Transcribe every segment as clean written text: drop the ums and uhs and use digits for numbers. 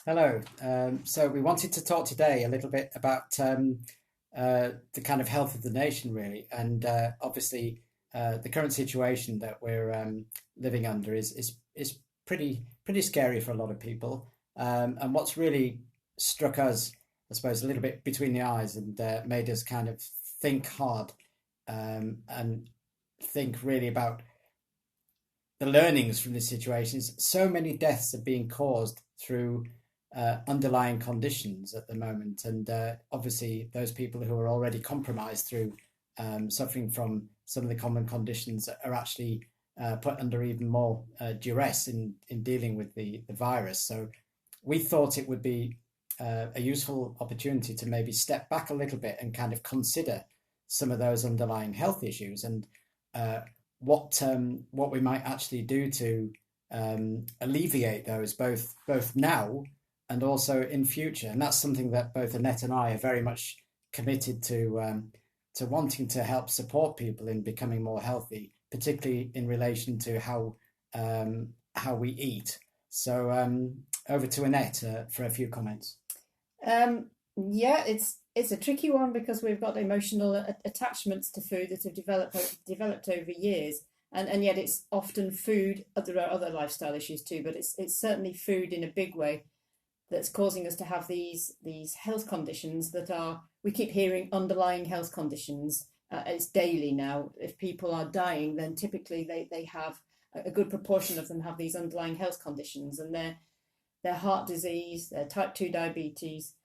Hello. So we wanted to talk today a little bit about the kind of health of the nation, really, and obviously the current situation that we're living under is pretty scary for a lot of people. And what's really struck us, I suppose, a little bit between the eyes and made us kind of think hard and think really about the learnings from this situation is so many deaths are being caused through underlying conditions at the moment, and obviously those people who are already compromised through suffering from some of the common conditions are actually put under even more duress in dealing with the virus. So we thought it would be a useful opportunity to maybe step back a little bit and kind of consider some of those underlying health issues and uh, what we might actually do to alleviate those both now and also in future. And that's something that both Annette and I are very much committed to wanting to help support people in becoming more healthy, particularly in relation to how we eat. So over to Annette for a few comments. Um, yeah, it's a tricky one because we've got emotional attachments to food that have developed over years, and yet it's often food. There are other lifestyle issues too, but it's certainly food in a big way that's causing us to have these health conditions that are. We keep hearing underlying health conditions. It's daily now. If people are dying, then typically they have a good proportion of them have these underlying health conditions, and their heart disease, their type 2 diabetes,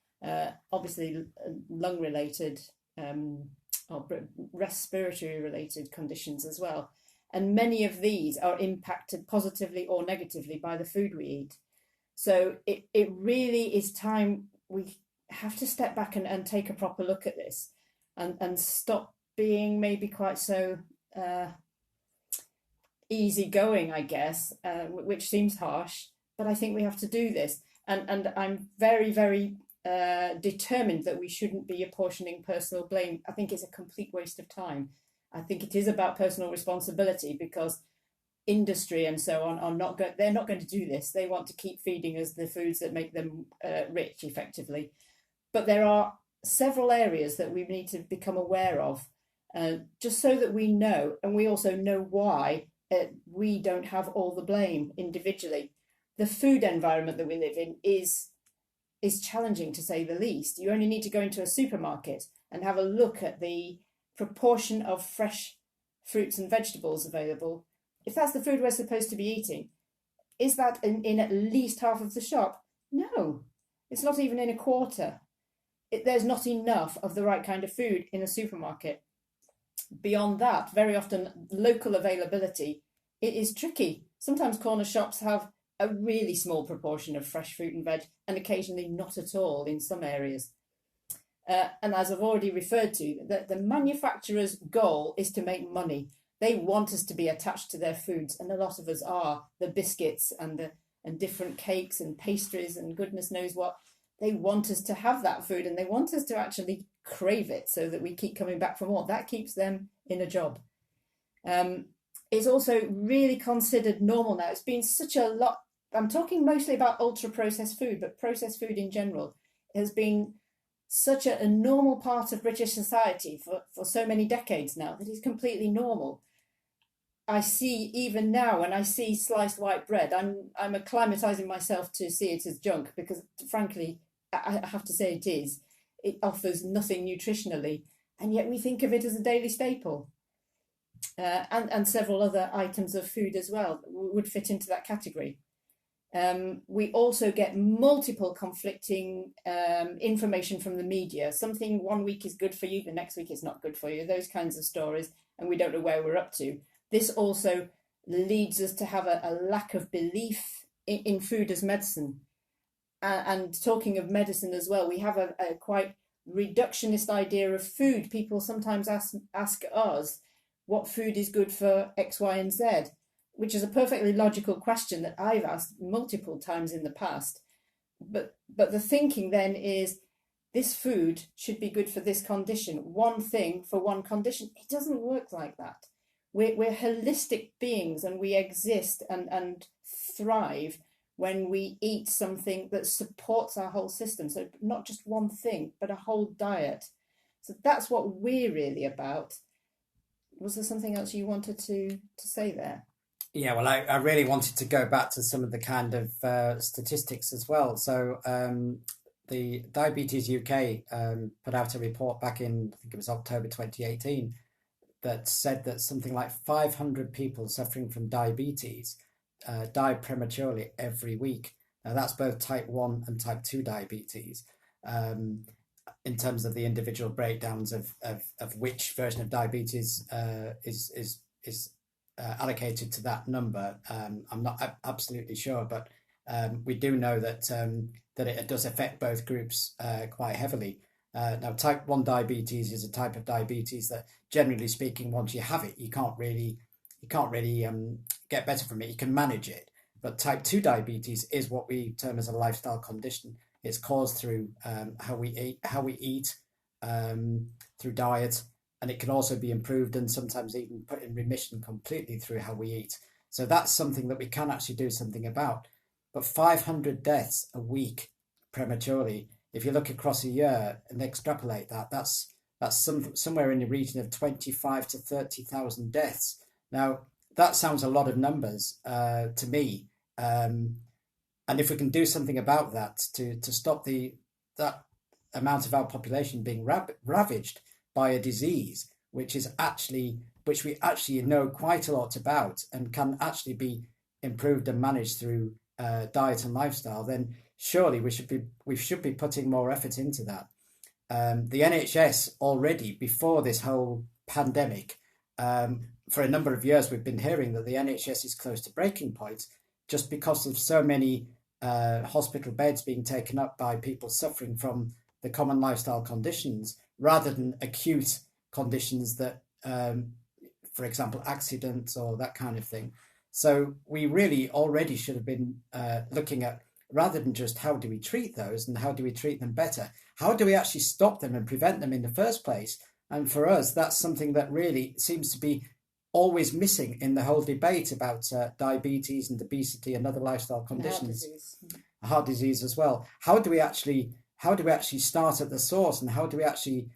obviously lung related or respiratory related conditions as well. And many of these are impacted positively or negatively by the food we eat. So it really is time we have to step back and take a proper look at this and stop being maybe quite so easygoing, I guess, which seems harsh, but I think we have to do this. And I'm very determined that we shouldn't be apportioning personal blame. I think it's a complete waste of time. I think it is about personal responsibility because industry and so on are not they're not going to do this. They want to keep feeding us the foods that make them rich effectively. But there are several areas that we need to become aware of, just so that we know, and we also know why we don't have all the blame individually. The food environment that we live in is challenging to say the least. You only need to go into a supermarket and have a look at the proportion of fresh fruits and vegetables available. If that's the food we're supposed to be eating, is that in at least half of the shop? No, it's not even in a quarter. There's not enough of the right kind of food in a supermarket. Beyond that, very often local availability, it is tricky. Sometimes corner shops have a really small proportion of fresh fruit and veg, and occasionally not at all in some areas. And as I've already referred to, the manufacturer's goal is to make money. They want us to be attached to their foods, and a lot of us are. The biscuits and different cakes and pastries and goodness knows what. They want us to have that food, and they want us to actually crave it so that we keep coming back for more. That keeps them in a job. It's also really considered normal now. It's been such a lot. I'm talking mostly about ultra processed food, but processed food in general has been such a normal part of British society for so many decades now that it's completely normal. I see even now when I see sliced white bread, I'm acclimatizing myself to see it as junk because, frankly, I have to say it is. It offers nothing nutritionally, and yet we think of it as a daily staple. And several other items of food as well would fit into that category. We also get multiple conflicting information from the media. Something one week is good for you, the next week is not good for you. Those kinds of stories, and we don't know where we're up to. This also leads us to have a lack of belief in food as medicine. And talking of medicine as well, we have a quite reductionist idea of food. People sometimes ask us what food is good for X, Y, and Z, which is a perfectly logical question that I've asked multiple times in the past. But the thinking then is this food should be good for this condition, one thing for one condition. It doesn't work like that. We're holistic beings and we exist and thrive when we eat something that supports our whole system. So not just one thing, but a whole diet. So that's what we're really about. Was there something else you wanted to say there? Yeah, well, I really wanted to go back to some of the kind of statistics as well. So, the Diabetes UK put out a report back in, I think it was October 2018, that said that something like 500 people suffering from diabetes die prematurely every week. Now, that's both type 1 and type 2 diabetes. Um, in terms of the individual breakdowns of which version of diabetes is allocated to that number. I'm not absolutely sure, but we do know that it does affect both groups quite heavily. Now, type 1 diabetes is a type of diabetes that, generally speaking, once you have it, you can't really get better from it. You can manage it. But type 2 diabetes is what we term as a lifestyle condition. It's caused through how we eat, through diet, and it can also be improved and sometimes even put in remission completely through how we eat. So that's something that we can actually do something about. But 500 deaths a week prematurely, if you look across a year and extrapolate that, that's somewhere in the region of 25 to 30,000 deaths. Now, that sounds a lot of numbers to me. And if we can do something about that to stop that amount of our population being ravaged by a disease, which we actually know quite a lot about and can actually be improved and managed through diet and lifestyle, then surely we should be putting more effort into that. The NHS already, before this whole pandemic, for a number of years, we've been hearing that the NHS is close to breaking point just because of so many hospital beds being taken up by people suffering from the common lifestyle conditions rather than acute conditions that, for example, accidents or that kind of thing. So we really already should have been looking at, rather than just how do we treat those and how do we treat them better, how do we actually stop them and prevent them in the first place? And for us, that's something that really seems to be always missing in the whole debate about diabetes and obesity and other lifestyle conditions, heart disease as well. How do we actually start at the source, and how do we actually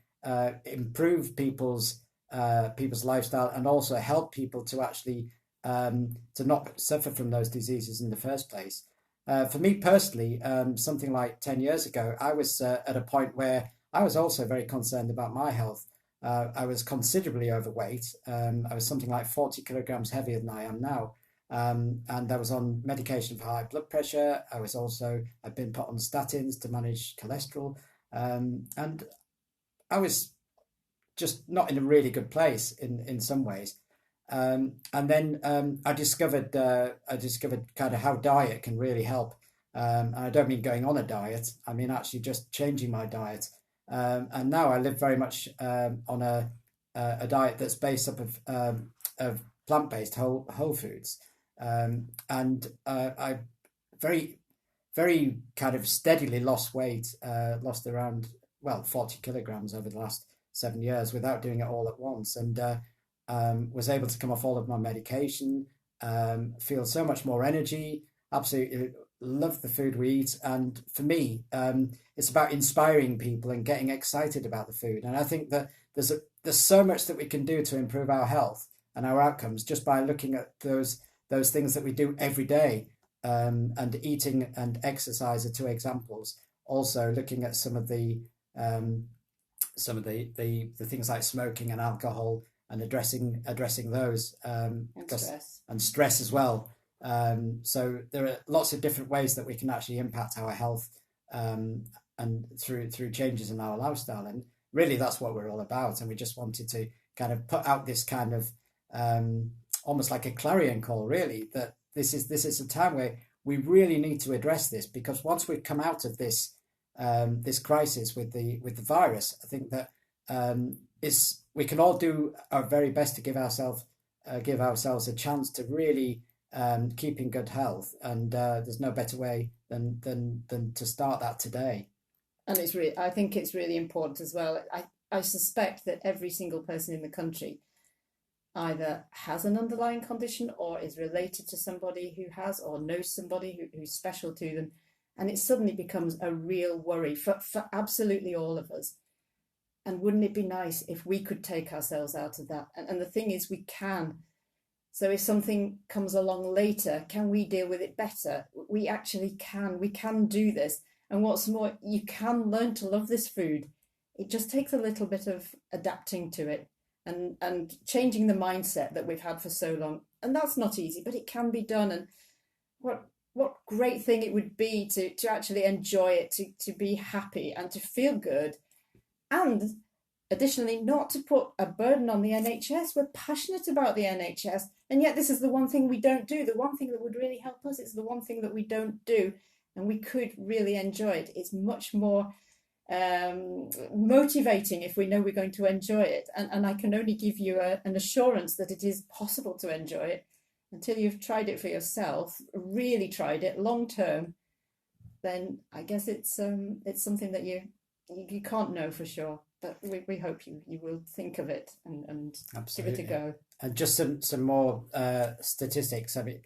improve people's lifestyle and also help people to actually to not suffer from those diseases in the first place? For me personally, something like 10 years ago, I was at a point where I was also very concerned about my health. I was considerably overweight. I was something like 40 kilograms heavier than I am now. And I was on medication for high blood pressure. I'd been put on statins to manage cholesterol. And I was just not in a really good place in some ways. And then I discovered kind of how diet can really help. And I don't mean going on a diet. I mean actually just changing my diet. And now I live very much on a diet that's based up of plant-based whole foods. And I very, very kind of steadily lost weight, lost around, 40 kilograms over the last 7 years without doing it all at once. And was able to come off all of my medication, feel so much more energy, absolutely love the food we eat. And for me, it's about inspiring people and getting excited about the food. And I think that there's so much that we can do to improve our health and our outcomes just by looking at those things that we do every day. And eating and exercise are two examples. Also looking at some of the things like smoking and alcohol and addressing those, And stress. and stress as well. So there are lots of different ways that we can actually impact our health, and through changes in our lifestyle. And really, that's what we're all about. And we just wanted to kind of put out this kind of almost like a clarion call, really, that this is a time where we really need to address this, because once we've come out of this this crisis with the virus, I think that we can all do our very best to give ourselves a chance to really keep in good health, and there's no better way than to start that today. And I think it's really important as well. I suspect that every single person in the country either has an underlying condition or is related to somebody who has, or knows somebody who's special to them. And it suddenly becomes a real worry for absolutely all of us. And wouldn't it be nice if we could take ourselves out of that? And the thing is, we can. So if something comes along later, can we deal with it better? We actually can. We can do this. And what's more, you can learn to love this food. It just takes a little bit of adapting to it and changing the mindset that we've had for so long. And that's not easy, but it can be done. And what great thing it would be to actually enjoy it, to be happy and to feel good. And additionally, not to put a burden on the NHS. We're passionate about the NHS, and yet this is the one thing we don't do. The one thing that would really help us is the one thing that we don't do, and we could really enjoy it. It's much more motivating if we know we're going to enjoy it. And I can only give you an assurance that it is possible to enjoy it until you've tried it for yourself, really tried it long term. Then I guess it's something that you can't know for sure. But we hope you will think of it and give it a go. And just some more statistics. I mean,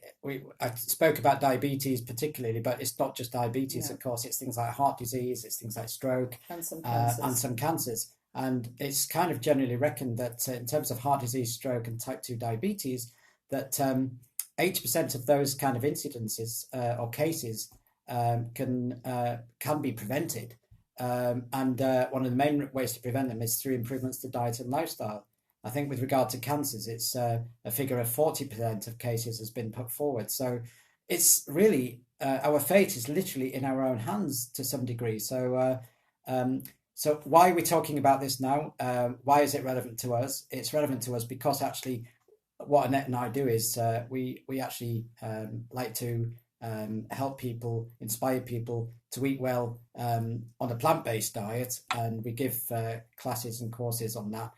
I spoke about diabetes particularly, but it's not just diabetes. Of course, it's things like heart disease, it's things like stroke, and some cancers. And it's kind of generally reckoned that in terms of heart disease, stroke, and type 2 diabetes, that 80% of those kind of incidences or cases can be prevented. And one of the main ways to prevent them is through improvements to diet and lifestyle. I think with regard to cancers, it's a figure of 40% of cases has been put forward. So it's really, our fate is literally in our own hands to some degree. So so why are we talking about this now? Why is it relevant to us? It's relevant to us because actually what Annette and I do is we actually like to help people, inspire people to eat well on a plant-based diet, and we give classes and courses on that.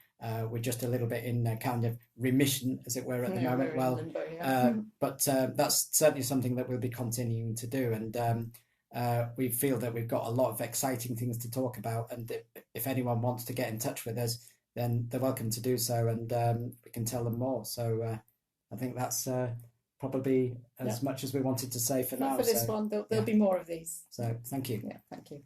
We're just a little bit in kind of remission, as it were, at the moment. Well, limbo, but that's certainly something that we'll be continuing to do, and we feel that we've got a lot of exciting things to talk about. And if anyone wants to get in touch with us, then they're welcome to do so, and we can tell them more. So I think that's probably as much as we wanted to say for now. For this one, there'll be more of these. So thank you. Yeah, thank you.